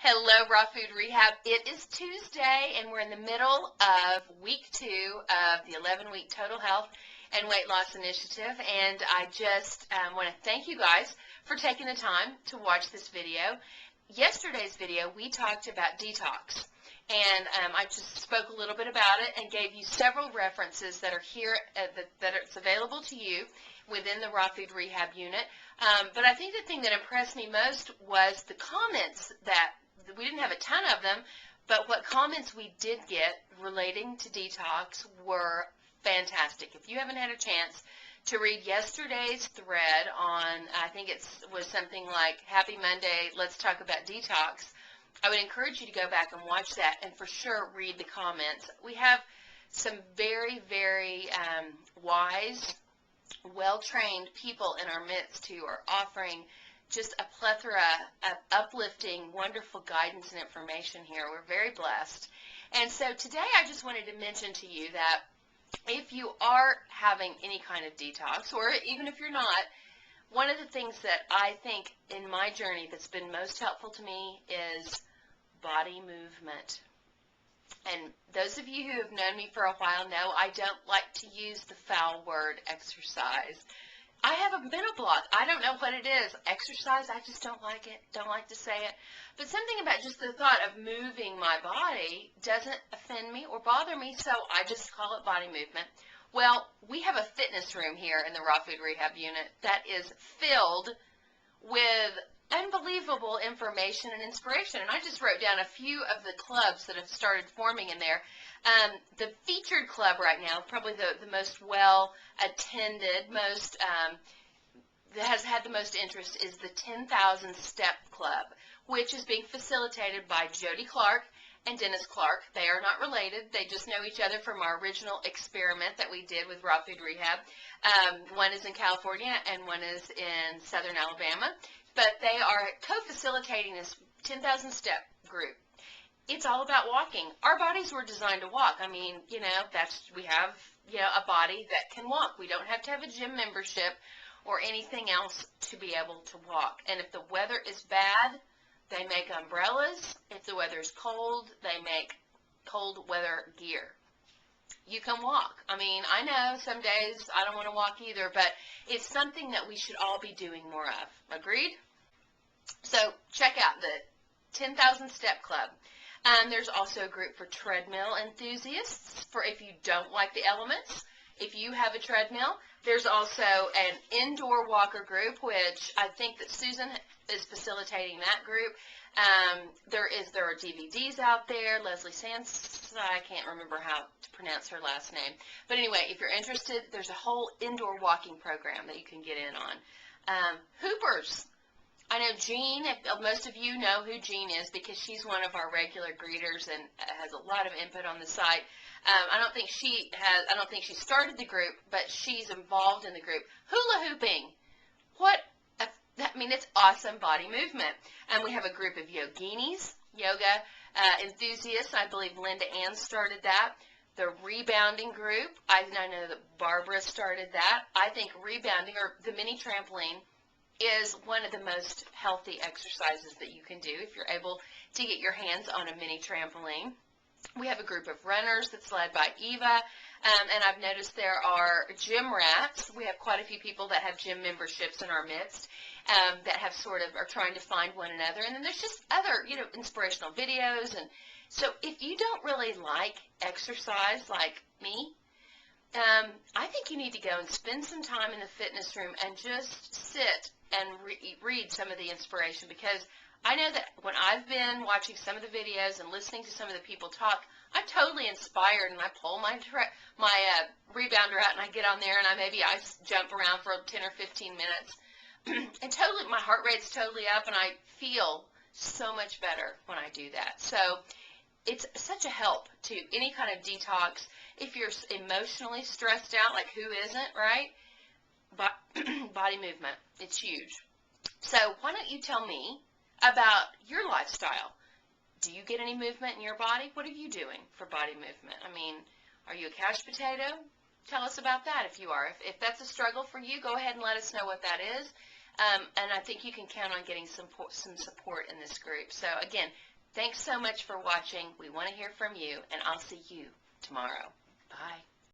Hello, Raw Food Rehab. It is Tuesday, and we're in the middle of week 2 of the 11-week Total Health and Weight Loss Initiative, and I just want to thank you guys for taking the time to watch this video. Yesterday's video, we talked about detox, and I just spoke a little bit about it and gave you several references that are here, that it's available to you within the Raw Food Rehab unit. But I think the thing that impressed me most was the comments that we didn't have a ton of them, but what comments we did get relating to detox were fantastic. If you haven't had a chance to read yesterday's thread on, I think it was something like, Happy Monday, let's talk about detox, I would encourage you to go back and watch that and for sure read the comments. We have some very, very wise, well-trained people in our midst who are offering just a plethora of uplifting, wonderful guidance and information here. We're very blessed. And so today I just wanted to mention to you that if you are having any kind of detox, or even if you're not, one of the things that I think in my journey that's been most helpful to me is body movement. And those of you who have known me for a while know I don't like to use the foul word exercise. I have a mental block. I don't know what it is. Exercise, I just don't like it. Don't like to say it. But something about just the thought of moving my body doesn't offend me or bother me, so I just call it body movement. Well, we have a fitness room here in the Raw Food Rehab unit that is filled with unbelievable information and inspiration. And I just wrote down a few of the clubs that have started forming in there. The featured club right now, probably the most well-attended, that has had the most interest, is the 10,000 Step Club, which is being facilitated by Jody Clark and Dennis Clark. They are not related. They just know each other from our original experiment that we did with Raw Food Rehab. One is in California and one is in Southern Alabama. But they are co-facilitating this 10,000 step group. It's all about walking. Our bodies were designed to walk. I mean, we have, a body that can walk. We don't have to have a gym membership or anything else to be able to walk. And if the weather is bad, they make umbrellas. If the weather is cold, they make cold weather gear. You can walk. I mean, I know some days I don't want to walk either, but it's something that we should all be doing more of. Agreed? So check out the 10,000 Step Club. There's also a group for treadmill enthusiasts for if you don't like the elements. If you have a treadmill, there's also an indoor walker group, which I think that Susan is facilitating that group. There are DVDs out there. Leslie Sands, I can't remember how to pronounce her last name. But anyway, if you're interested, there's a whole indoor walking program that you can get in on. Hoopers. I know Jean, most of you know who Jean is because she's one of our regular greeters and has a lot of input on the site. I don't think she started the group, but she's involved in the group. Hula hooping. It's awesome body movement. And we have a group of yoginis, yoga enthusiasts. I believe Linda Ann started that. The rebounding group, I know that Barbara started that. I think rebounding, or the mini trampoline, is one of the most healthy exercises that you can do if you're able to get your hands on a mini trampoline. We have a group of runners that's led by Eva, and I've noticed there are gym rats. We have quite a few people that have gym memberships in our midst that have are trying to find one another. And then there's just other, inspirational videos. And so if you don't really like exercise like me, I think you need to go and spend some time in the fitness room and just sit and read some of the inspiration, because I know that when I've been watching some of the videos and listening to some of the people talk, I'm totally inspired, and I pull my rebounder out and I get on there and I jump around for 10 or 15 minutes and totally my heart rate's totally up and I feel so much better when I do that. So it's such a help to any kind of detox. If you're emotionally stressed out, like who isn't, right? Body movement, it's huge. So why don't you tell me about your lifestyle? Do you get any movement in your body? What are you doing for body movement? I mean, are you a couch potato? Tell us about that if you are. If that's a struggle for you, go ahead and let us know what that is. And I think you can count on getting some support in this group. So again, Thanks so much for watching. We want to hear from you, and I'll see you tomorrow. Bye.